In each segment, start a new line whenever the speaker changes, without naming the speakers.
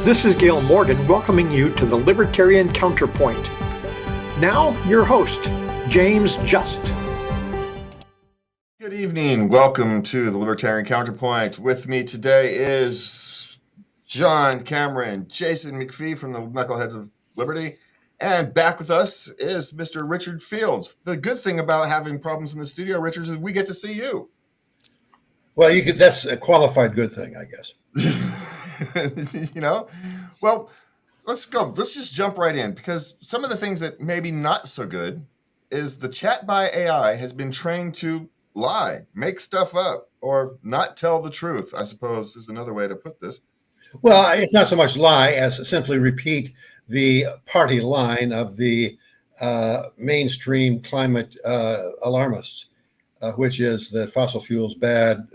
This is Gail Morgan welcoming you to the Libertarian Counterpoint. Now, your host, James Just.
Good evening. Welcome to the Libertarian Counterpoint. With me today is John Cameron, Jason McPhee from the Knuckleheads of Liberty, and back with us is Mr. Richard Fields. The good thing about having problems in the studio, Richard, is we get to see you.
Well, that's a qualified good thing, I guess.
Well, let's go. Let's just jump right in, because some of the things that maybe not so good is the chat by AI has been trained to lie, make stuff up, or not tell the truth, I suppose is another way to put this.
Well, it's not so much lie as simply repeat the party line of the mainstream climate alarmists, which is that fossil fuels bad,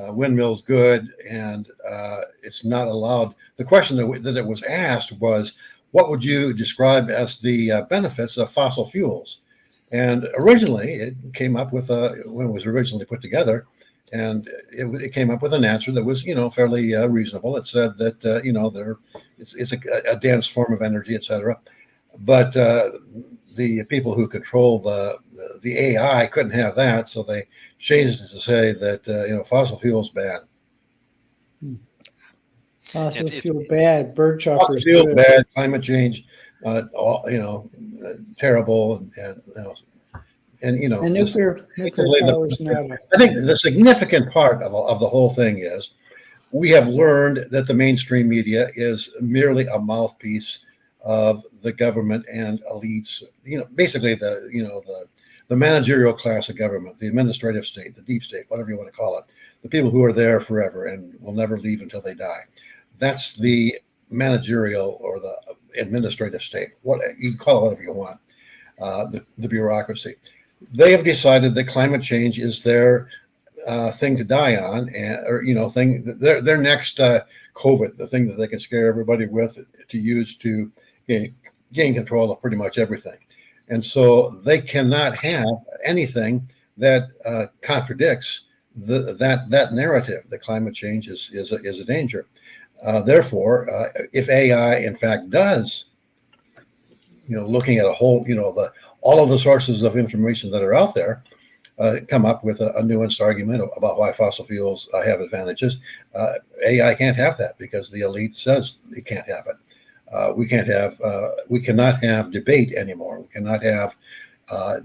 windmills good, and it's not allowed. The question that it was asked was, what would you describe as the benefits of fossil fuels? And originally, it came up with when it was originally put together, and it came up with an answer that was, fairly reasonable. It said that, it's a dense form of energy, et cetera. But the people who control the AI couldn't have that, so they changed it to say that fossil fuels bad.
Fossil fuel bad, bird choppers
fossil fuels
good.
bad, climate change, terrible, and
nuclear power is not.
I think the significant part of the whole thing is we have learned that the mainstream media is merely a mouthpiece of the government and elites. Basically the managerial class of government, the administrative state, the deep state, whatever you want to call it, the people who are there forever and will never leave until they die. That's the managerial or the administrative state. What you can call it whatever you want. The bureaucracy. They have decided that climate change is their thing to die on, their next COVID, the thing that they can scare everybody with to use to gain control of pretty much everything. And so they cannot have anything that contradicts that narrative that climate change is a danger. Therefore, if AI in fact does, looking at a whole, all of the sources of information that are out there, come up with a nuanced argument about why fossil fuels have advantages. AI can't have that because the elite says it can't have it. We cannot have debate anymore. We cannot have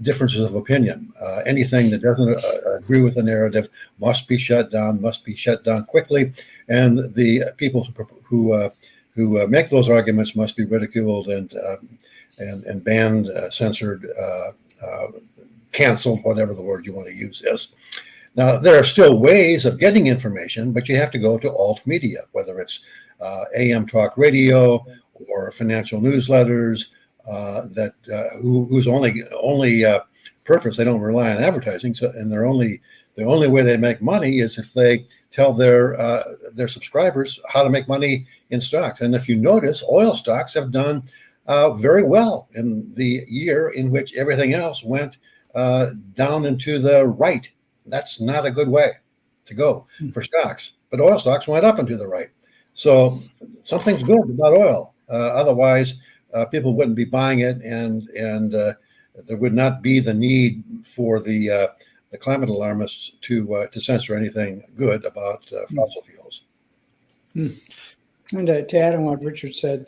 differences of opinion. Anything that doesn't agree with the narrative must be shut down quickly, and the people who make those arguments must be ridiculed and banned, censored, canceled, whatever the word you want to use is. Now, there are still ways of getting information, but you have to go to alt media, whether it's AM talk radio or financial newsletters whose only purpose, they don't rely on advertising, and the only way they make money is if they tell their subscribers how to make money in stocks. And if you notice, oil stocks have done very well in the year in which everything else went down and to the right. That's not a good way to go for stocks, but oil stocks went up and to the right. So something's good about oil. Otherwise, people wouldn't be buying it, and there would not be the need for the climate alarmists to censor anything good about fossil fuels.
And to add on what Richard said,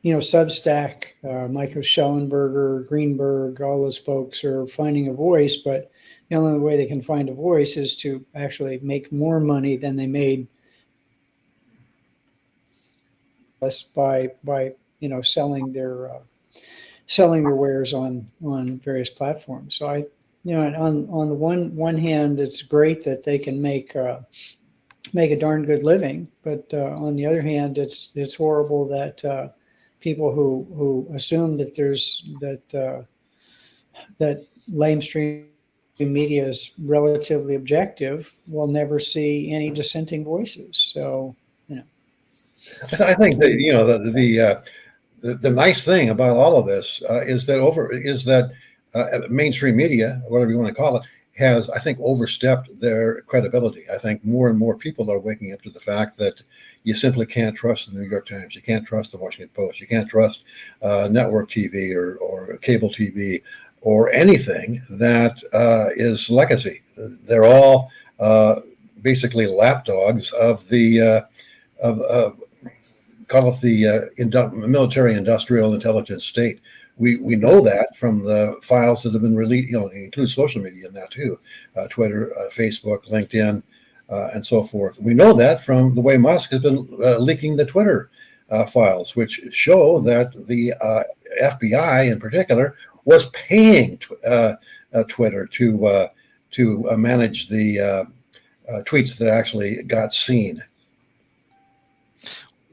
Substack, Michael Schellenberger, Greenberg, all those folks are finding a voice, but the only way they can find a voice is to actually make more money than they made by selling their wares on various platforms. So on the one hand, it's great that they can make a darn good living, but on the other hand, it's horrible that people who assume that that lamestream media is relatively objective will never see any dissenting voices. So,
I think that the nice thing about all of this is that mainstream media, whatever you want to call it, has, I think, overstepped their credibility. I think more and more people are waking up to the fact that you simply can't trust the New York Times. You can't trust the Washington Post. You can't trust network TV or cable TV or anything that is legacy. They're all basically lapdogs of the call it the military industrial intelligence state. We know that from the files that have been released, include social media in that too, Twitter, Facebook, LinkedIn, and so forth. We know that from the way Musk has been leaking the Twitter files, which show that the FBI in particular was paying Twitter to manage the tweets that actually got seen.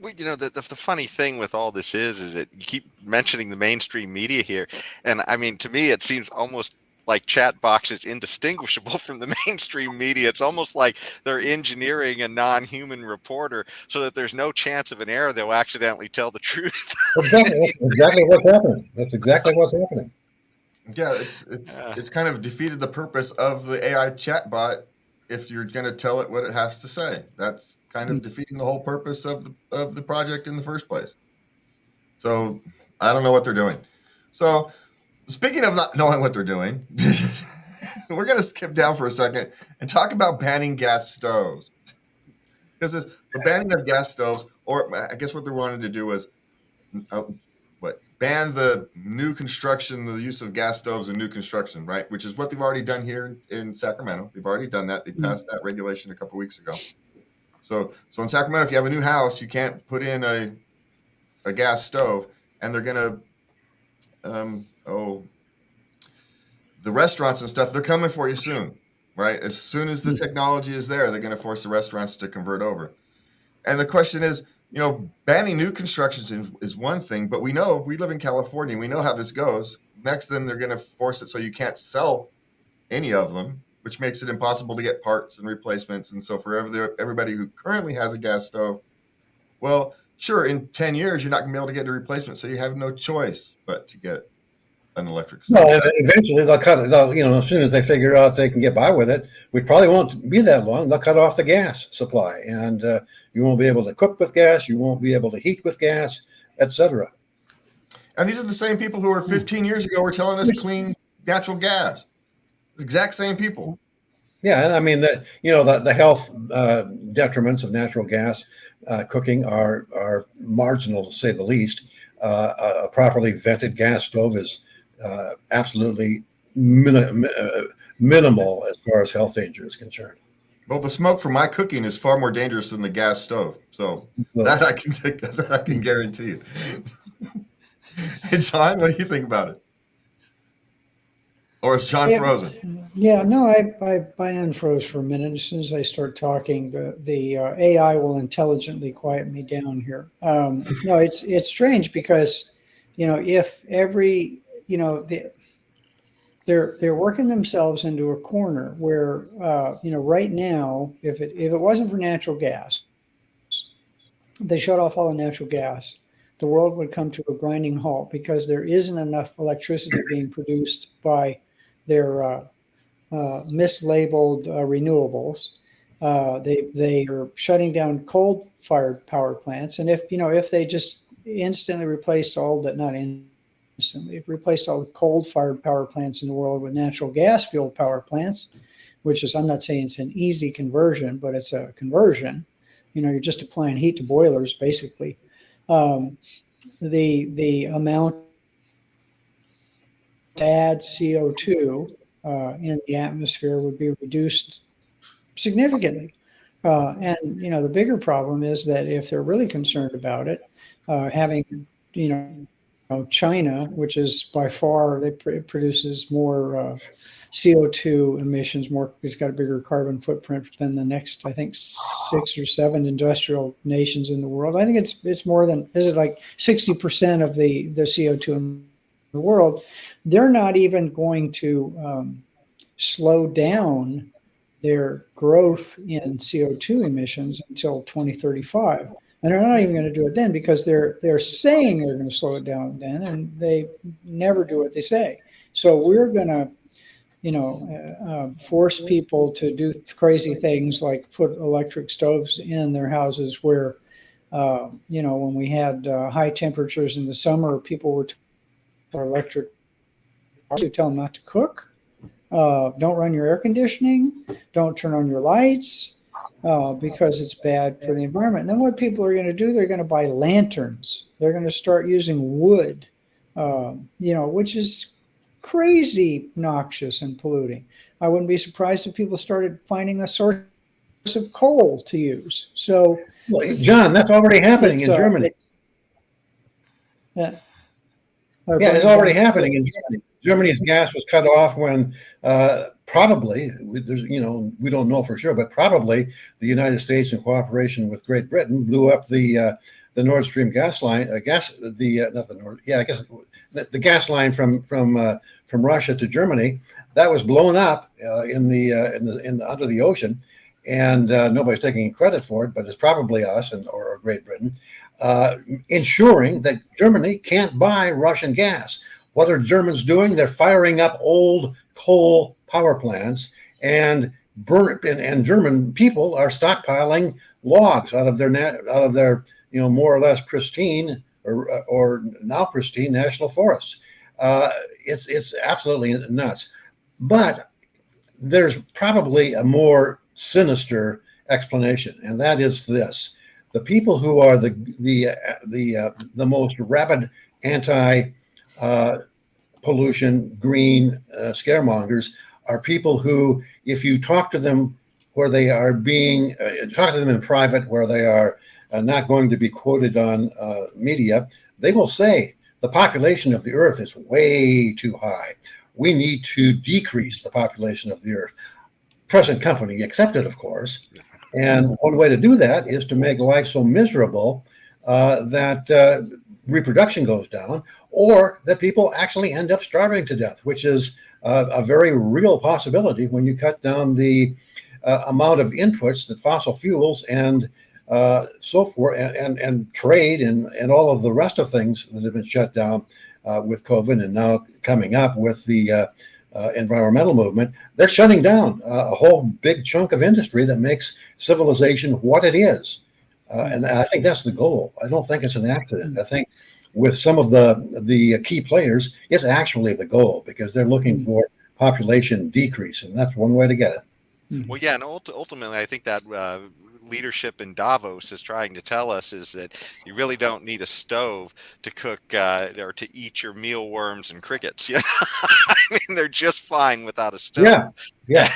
The funny thing with all this is that you keep mentioning the mainstream media here. And I mean, to me, it seems almost like chat box is indistinguishable from the mainstream media. It's almost like they're engineering a non-human reporter so that there's no chance of an error. They'll accidentally tell the truth.
Exactly. That's exactly what's happening. That's exactly what's happening.
Yeah, it's kind of defeated the purpose of the AI chatbot. If you're going to tell it what it has to say, that's kind of defeating the whole purpose of the project in the first place. So I don't know what they're doing. So speaking of not knowing what they're doing, we're going to skip down for a second and talk about banning gas stoves. Because the banning of gas stoves, or I guess what they wanted to do was ban the new construction, the use of gas stoves in new construction, right? Which is what they've already done here in Sacramento. They've already done that. They passed that regulation a couple of weeks ago. So in Sacramento, if you have a new house, you can't put in a gas stove, and they're going to, the restaurants and stuff, they're coming for you soon, right? As soon as the technology is there, they're going to force the restaurants to convert over. And the question is, banning new constructions is one thing, but we know we live in California. We know how this goes. Next, then they're going to force it so you can't sell any of them, which makes it impossible to get parts and replacements. And so for everybody who currently has a gas stove, well, sure, in 10 years, you're not going to be able to get a replacement. So you have no choice but to get an electric stove.
No, and eventually they'll cut it. As soon as they figure out they can get by with it, which probably won't be that long, they'll cut off the gas supply, and you won't be able to cook with gas, you won't be able to heat with gas, etc.
And these are the same people who were 15 years ago were telling us clean natural gas. The exact same people.
Yeah, and I mean the health detriments of natural gas cooking are marginal, to say the least. A properly vented gas stove is absolutely minimal as far as health danger is concerned.
Well, the smoke from my cooking is far more dangerous than the gas stove. So that I can guarantee you. Hey, John, what do you think about it? Or is John frozen?
Yeah, no, I unfroze for a minute. As soon as I start talking, the AI will intelligently quiet me down here. No, it's strange because, if every, they're working themselves into a corner where, right now, if it wasn't for natural gas, they shut off all the natural gas, the world would come to a grinding halt because there isn't enough electricity being produced by their mislabeled renewables. They are shutting down coal-fired power plants, and if they just instantly replaced all the coal-fired power plants in the world with natural gas-fueled power plants, which is, I'm not saying it's an easy conversion, but it's a conversion. You're just applying heat to boilers, basically. The amount add CO2 in the atmosphere would be reduced significantly. And the bigger problem is that if they're really concerned about it, having China, which is by far produces more CO2 emissions, it's got a bigger carbon footprint than the next, I think, 6 or 7 industrial nations in the world. I think it's more than, is it like 60% of the CO2 in the world? They're not even going to slow down their growth in CO2 emissions until 2035. And they're not even going to do it then because they're saying they're going to slow it down then, and they never do what they say. So we're going to, force people to do crazy things like put electric stoves in their houses where, when we had high temperatures in the summer, people were electric. You tell them not to cook. Don't run your air conditioning. Don't turn on your lights because it's bad for the environment. And then what people are going to do, they're going to buy lanterns. They're going to start using wood, which is crazy noxious and polluting. I wouldn't be surprised if people started finding a source of coal to use. So,
well, John, that's already happening in Germany.
Yeah,
it's already happening in Germany. Germany's gas was cut off when probably, we don't know for sure, but probably the United States, in cooperation with Great Britain, blew up the Nord Stream gas line. The gas line from Russia to Germany. That was blown up under the ocean, and nobody's taking credit for it, but it's probably us or Great Britain, ensuring that Germany can't buy Russian gas. What are Germans doing? They're firing up old coal power plants, and German people are stockpiling logs out of their more or less pristine or now pristine national forests. It's absolutely nuts. But there's probably a more sinister explanation, and that is this: the people who are the most rabid anti pollution, green scaremongers are people who, if you talk to them where they are talk to them in private, where they are not going to be quoted on media, they will say the population of the earth is way too high. We need to decrease the population of the earth. Present company accepted, of course. And one way to do that is to make life so miserable that reproduction goes down, or that people actually end up starving to death, which is a very real possibility when you cut down the amount of inputs that fossil fuels and so forth and trade and all of the rest of things that have been shut down with COVID and now coming up with the environmental movement. They're shutting down a whole big chunk of industry that makes civilization what it is. And I think that's the goal. I don't think it's an accident. I think with some of the key players, it's actually the goal, because they're looking for population decrease, and that's one way to get it.
Well, yeah, and ultimately, I think that leadership in Davos is trying to tell us is that you really don't need a stove to cook or to eat your mealworms and crickets. I mean, they're just fine without a stove.
Yeah.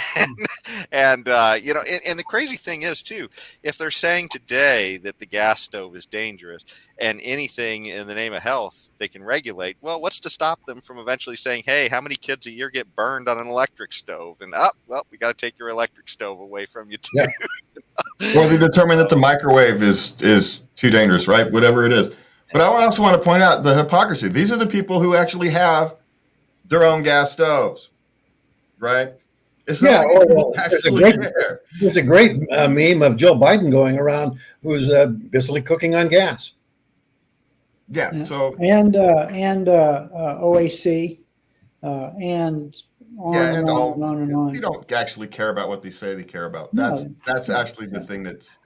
And the crazy thing is too, if they're saying today that the gas stove is dangerous and anything in the name of health they can regulate, well, what's to stop them from eventually saying, hey, how many kids a year get burned on an electric stove? And we got to take your electric stove away from you too.
Yeah.
Or they determine that the microwave is too dangerous, right? Whatever it is. But I also want to point out the hypocrisy. These are the people who actually have their own gas stoves, right? It's not like people actually care.
There's a great meme of Joe Biden going around who's basically cooking on gas.
Yeah. So
and OAC and on and on.
You don't actually care about what they say they care about. That's actually the thing that's.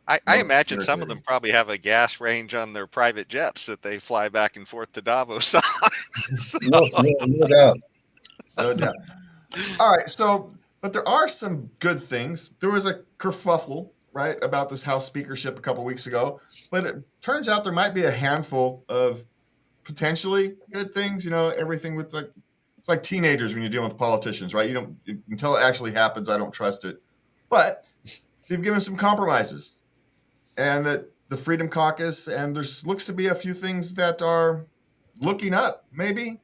I imagine some of them probably have a gas range on their private jets that they fly back and forth to Davos on.
No doubt.
No doubt. All right. So, but there are some good things. There was a kerfuffle, right, about this House speakership a couple weeks ago, but it turns out there might be a handful of potentially good things. Everything with it's like teenagers when you're dealing with politicians, right? Until it actually happens, I don't trust it. But they've given some compromises, and that the Freedom Caucus, and there's looks to be a few things that are looking up. Maybe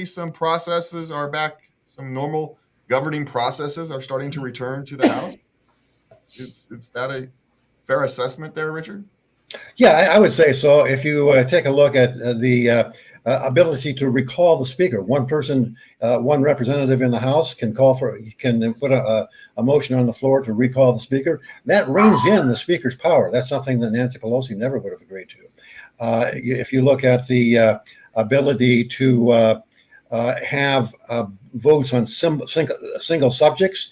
some processes are back. Some normal governing processes are starting to return to the House. Is that a fair assessment there, Richard?
Yeah, I would say so. If you take a look at the ability to recall the speaker, one representative in the House can put a motion on the floor to recall the speaker. That reins in the speaker's power. That's something that Nancy Pelosi never would have agreed to. If you look at the ability to have votes on single subjects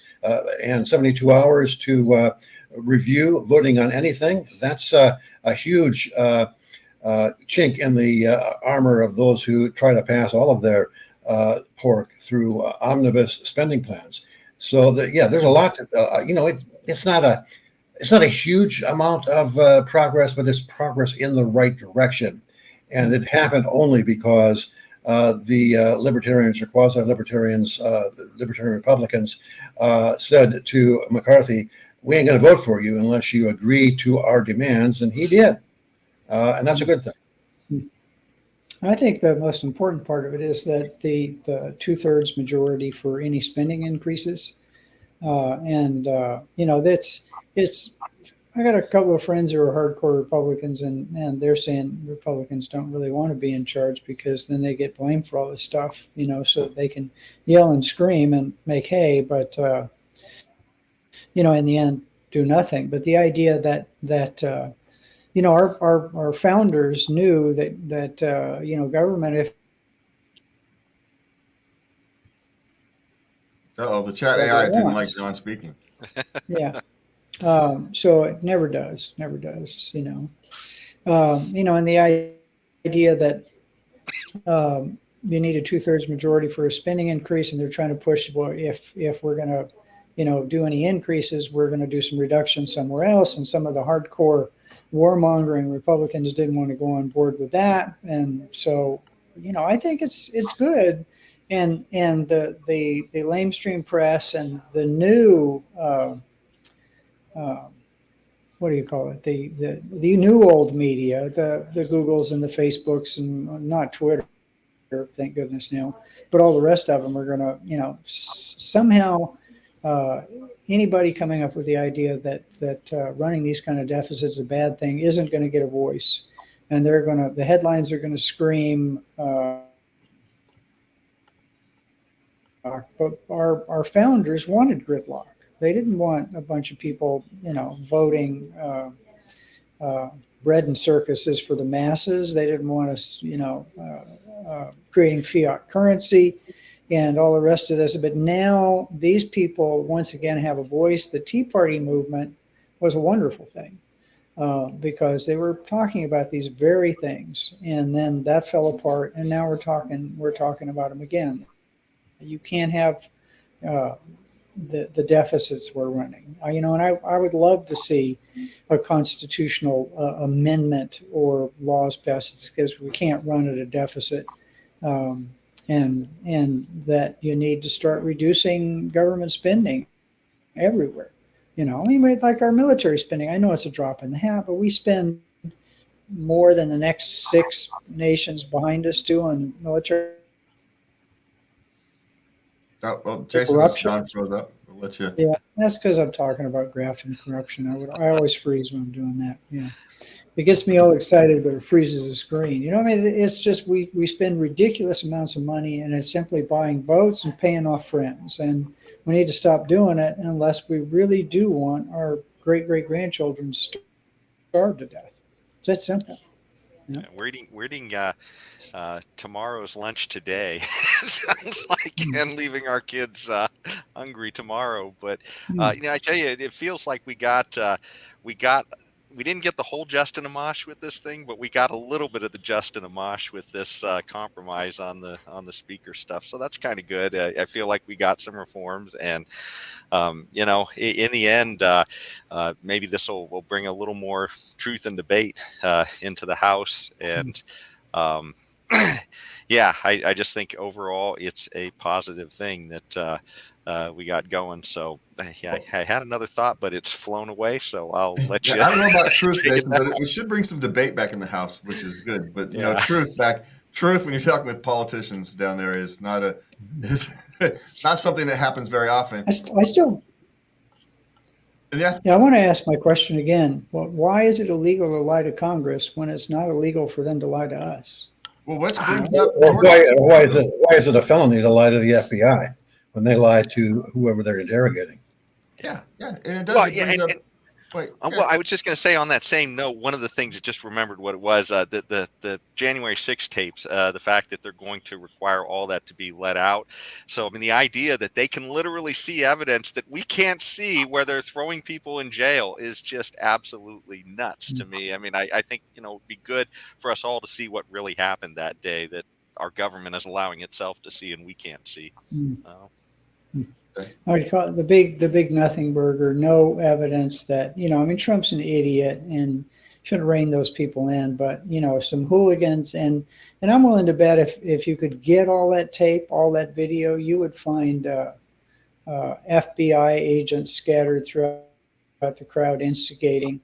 and 72 hours to review voting on anything. That's a huge chink in the armor of those who try to pass all of their pork through omnibus spending plans. So there's a lot to, it's not a huge amount of progress, but it's progress in the right direction. And it happened only because the libertarians or quasi-libertarians, the libertarian Republicans, said to McCarthy, "We ain't going to vote for you unless you agree to our demands," and he did, and that's a good thing.
I think the most important part of it is that the 2/3 majority for any spending increases, it's. I got a couple of friends who are hardcore Republicans, and they're saying Republicans don't really want to be in charge because then they get blamed for all this stuff, so they can yell and scream and make hay, but in the end, do nothing. But the idea that our founders knew that government, if
The chat AI didn't like John speaking.
yeah. So it never does, and the idea that you need a 2/3 majority for a spending increase, and they're trying to push, well, if we're going to, do any increases, we're going to do some reduction somewhere else. And some of the hardcore warmongering Republicans didn't want to go on board with that. And so, I think it's good. And the lamestream press and the new, what do you call it? The new old media, the Googles and the Facebooks, and not Twitter, thank goodness now, but all the rest of them are going to, somehow anybody coming up with the idea that running these kind of deficits is a bad thing isn't going to get a voice, and the headlines are going to scream. But our founders wanted gridlock. They didn't want a bunch of people, voting bread and circuses for the masses. They didn't want us, creating fiat currency and all the rest of this. But now these people once again have a voice. The Tea Party movement was a wonderful thing because they were talking about these very things, and then that fell apart. And now we're talking about them again. You can't have the deficits we're running, and I would love to see a constitutional amendment or laws passed because we can't run at a deficit, and that you need to start reducing government spending everywhere. Like our military spending. I know it's a drop in the hat, but we spend more than the next 6 nations behind us do on military.
Oh, well, Jason, John froze up. We'll let you.
Yeah, that's because I'm talking about graft and corruption. I always freeze when I'm doing that. Yeah, it gets me all excited, but it freezes the screen. It's just we spend ridiculous amounts of money, and it's simply buying votes and paying off friends. And we need to stop doing it unless we really do want our great-great-grandchildren to starve to death. It's that simple.
Yeah. We're eating tomorrow's lunch today. Sounds like, and leaving our kids hungry tomorrow. But I tell you, it feels like we didn't get the whole Justin Amash with this thing, but we got a little bit of the Justin Amash with this compromise on the speaker stuff. So that's kind of good. I feel like we got some reforms, and in the end, maybe this will bring a little more truth and debate into the House. And I just think overall it's a positive thing that we got going. So I had another thought, but it's flown away. So I'll let you.
I don't know about truth, Jason, but we should bring some debate back in the House, which is good. But truth when you're talking with politicians down there is not not something that happens very often.
I still.
Yeah,
I want to ask my question again. Well, why is it illegal to lie to Congress when it's not illegal for them to lie to us?
Well, what's brings up?
Why is it a felony to lie to the FBI when they lie to whoever they're interrogating?
Yeah, and it does. Like,
Well, I was just going to say on that same note, one of the things that just remembered what it was, the January 6 tapes, the fact that they're going to require all that to be let out. So, I mean, the idea that they can literally see evidence that we can't see where they're throwing people in jail is just absolutely nuts to me. I mean, I think, you know, it'd be good for us all to see what really happened that day that our government is allowing itself to see and we can't see.
Mm.
Uh,
I would call it the big nothing burger. No evidence that, you know, I mean, Trump's an idiot and shouldn't rein those people in, but, you know, some hooligans, and I'm willing to bet if you could get all that tape, all that video, you would find FBI agents scattered throughout the crowd instigating.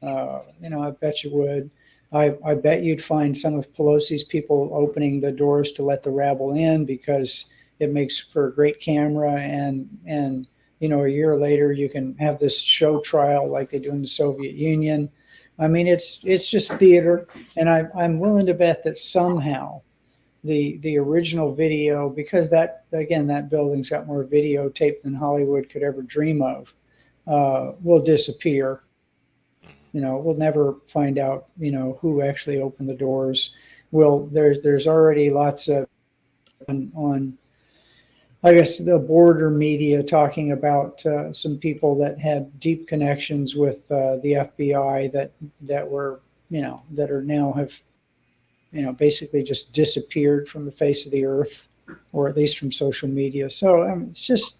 You know, I bet you would. I bet you'd find some of Pelosi's people opening the doors to let the rabble in because it makes for a great camera, and you know, a year later you can have this show trial like they do in the Soviet Union. I mean, it's just theater, and I'm willing to bet that somehow the original video, because that building's got more videotape than Hollywood could ever dream of, will disappear. You know, we'll never find out, you know, who actually opened the doors. There's already lots of on I guess the border media talking about some people that had deep connections with the FBI that were, you know, that are now have, you know, basically just disappeared from the face of the earth, or at least from social media. So it's just,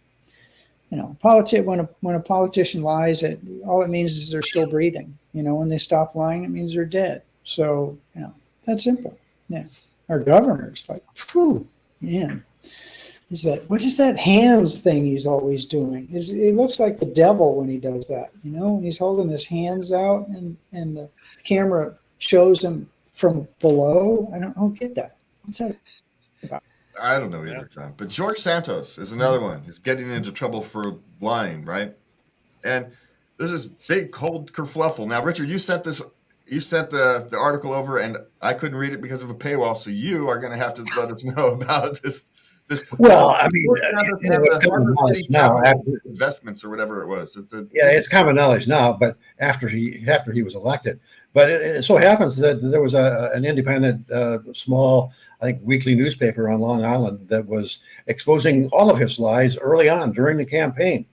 you know, when a politician lies, all it means is they're still breathing. You know, when they stop lying, it means they're dead. So, you know, that's simple. Yeah, our governor's like, phew, man. What is that hands thing he's always doing? He looks like the devil when he does that, you know, when he's holding his hands out and the camera shows him from below. I don't get that. What's that about?
I don't know either, John. But George Santos is another one who's getting into trouble for lying, right? And there's this big cold kerfluffle. Now, Richard, you sent the article over, and I couldn't read it because of a paywall. So you are going to have to let us know about this.
Well, I mean, it's common knowledge now.
Investments or whatever it was.
Yeah, it's common knowledge now, but after he was elected. But it so happens that there was an independent, small, I think, weekly newspaper on Long Island that was exposing all of his lies early on during the campaign.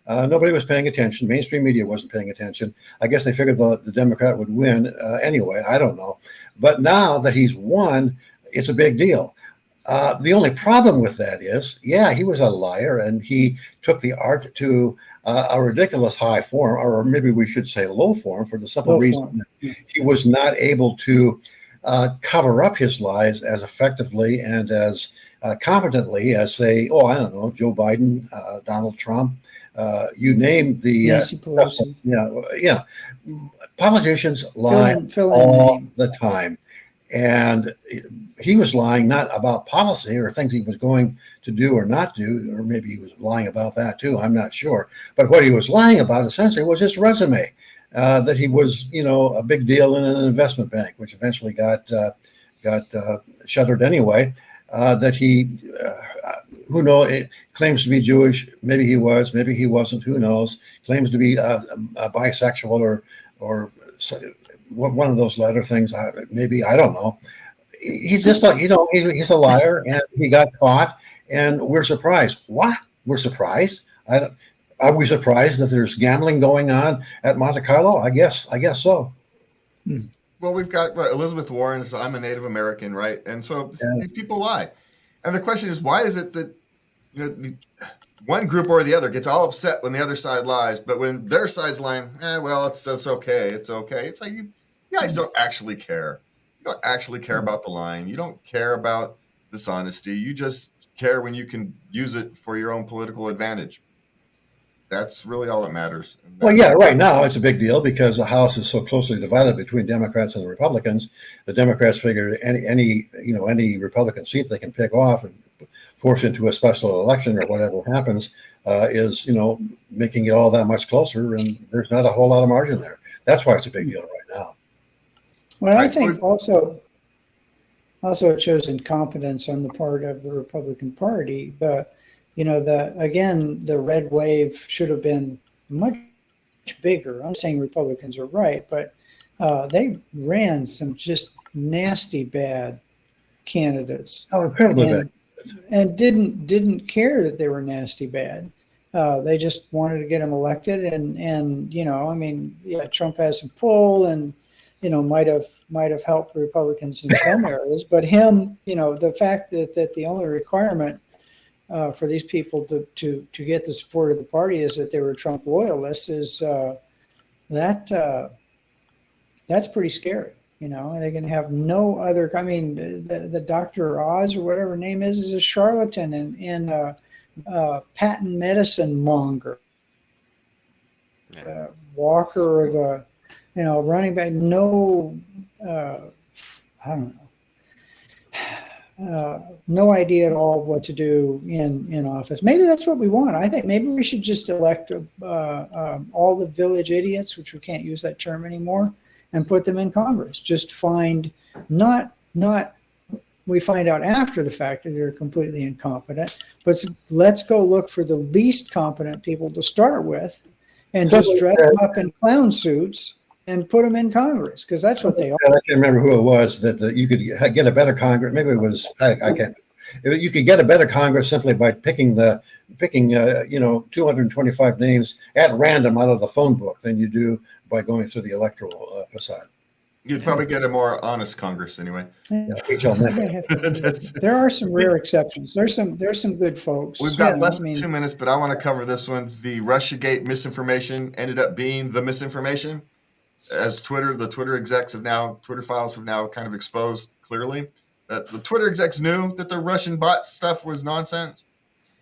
Nobody was paying attention. Mainstream media wasn't paying attention. I guess they figured the Democrat would win anyway. I don't know. But now that he's won, it's a big deal. The only problem with that is, yeah, he was a liar, and he took the art to a ridiculous high form, or maybe we should say low form, for the simple reason that he was not able to cover up his lies as effectively and as competently as, say, I don't know, Joe Biden, Donald Trump, you name the
Nancy Pelosi.
Yeah. Politicians lie all the time. And he was lying not about policy or things he was going to do or not do, or maybe he was lying about that too. I'm not sure. But what he was lying about essentially was his resume, that he was, you know, a big deal in an investment bank, which eventually got shuttered anyway. That he, who knows, it claims to be Jewish. Maybe he was, maybe he wasn't. Who knows? Claims to be a bisexual or one of those letter things. Maybe, I don't know. He's just like, you know, he's a liar, and he got caught, and we're surprised. What? We're surprised? Are we surprised that there's gambling going on at Monte Carlo? I guess so.
Well, we've got Elizabeth Warren says, I'm a Native American, right? And so these people lie. And the question is, why is it that, you know, one group or the other gets all upset when the other side lies, but when their side's lying, well, that's okay. It's okay. It's like, you guys don't actually care. You don't actually care about the lying. You don't care about dishonesty. You just care when you can use it for your own political advantage. That's really all that matters.
Well, yeah, right now it's a big deal because the House is so closely divided between Democrats and the Republicans. The Democrats figure any Republican seat they can pick off and force into a special election or whatever happens is, you know, making it all that much closer, and there's not a whole lot of margin there. That's why it's a big deal right now.
Well, I think also it shows incompetence on the part of the Republican Party. The red wave should have been much bigger. I'm saying Republicans are right, but they ran some just nasty bad candidates.
Oh, incredibly bad.
And didn't care that they were nasty bad. They just wanted to get him elected, and I mean, yeah, Trump has some pull, and might have helped the Republicans in some areas, but him, the fact that the only requirement for these people to get the support of the party is that they were Trump loyalists is that's pretty scary. They can have no other. I mean, the Dr. Oz or whatever her name is a charlatan and patent medicine monger. Walker or the running back. No, I don't know. No idea at all what to do in office. Maybe that's what we want. I think maybe we should just elect all the village idiots, which we can't use that term anymore, and put them in Congress. Just find not we find out after the fact that they're completely incompetent, but let's go look for the least competent people to start with, and just dress them up in clown suits and put them in Congress, because that's what they are.
I can't remember who it was that you could get a better Congress. Maybe it was I can't. You could get a better Congress simply by picking 225 names at random out of the phone book than you do by going through the electoral facade.
You'd probably get a more honest Congress anyway.
Yeah,
there are some rare exceptions. There's some good folks.
We've got less than 2 minutes, but I want to cover this one. The Russiagate misinformation ended up being the misinformation, as the Twitter files have now kind of exposed clearly that the Twitter execs knew that the Russian bot stuff was nonsense.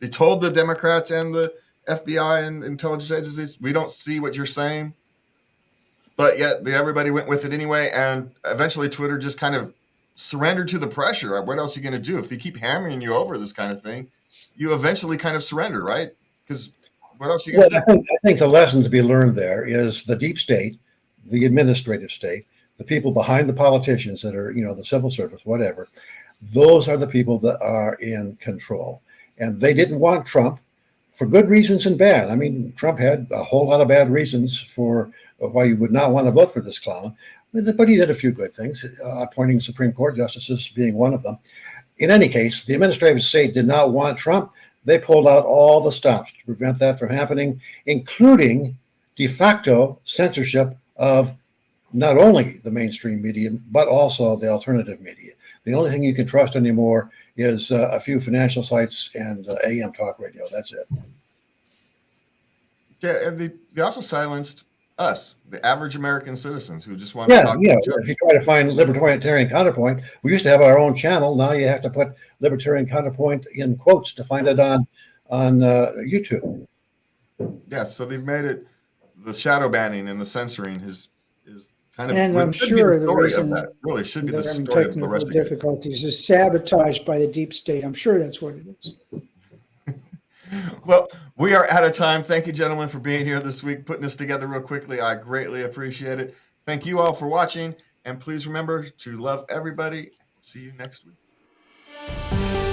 They told the Democrats and the FBI and intelligence agencies, we don't see what you're saying. But yet everybody went with it anyway. And eventually Twitter just kind of surrendered to the pressure. What else are you going to do? If they keep hammering you over this kind of thing, you eventually kind of surrender, right? Because what else are you going to do?
I think the lesson to be learned there is the deep state, the administrative state, the people behind the politicians that are, the civil service, whatever. Those are the people that are in control. And they didn't want Trump for good reasons and bad. I mean, Trump had a whole lot of bad reasons for why you would not want to vote for this clown, but he did a few good things, appointing Supreme Court justices being one of them. In any case, the administrative state did not want Trump. They pulled out all the stops to prevent that from happening, including de facto censorship of not only the mainstream media, but also the alternative media. The only thing you can trust anymore is a few financial sites and AM talk radio. That's it.
Yeah, and they also silenced us, the average American citizens who just want to talk to each other.
If you try to find Libertarian Counterpoint, we used to have our own channel. Now you have to put Libertarian Counterpoint in quotes to find it on YouTube.
Yeah, so they've made it, the shadow banning and the censoring is kind of,
and I'm sure the reason
that really should be the
having
story of the
technical
rest
difficulties is sabotaged by the deep state. I'm sure that's what it is.
Well, we are out of time. Thank you, gentlemen, for being here this week, putting this together real quickly. I greatly appreciate it. Thank you all for watching, and please remember to love everybody. See you next week.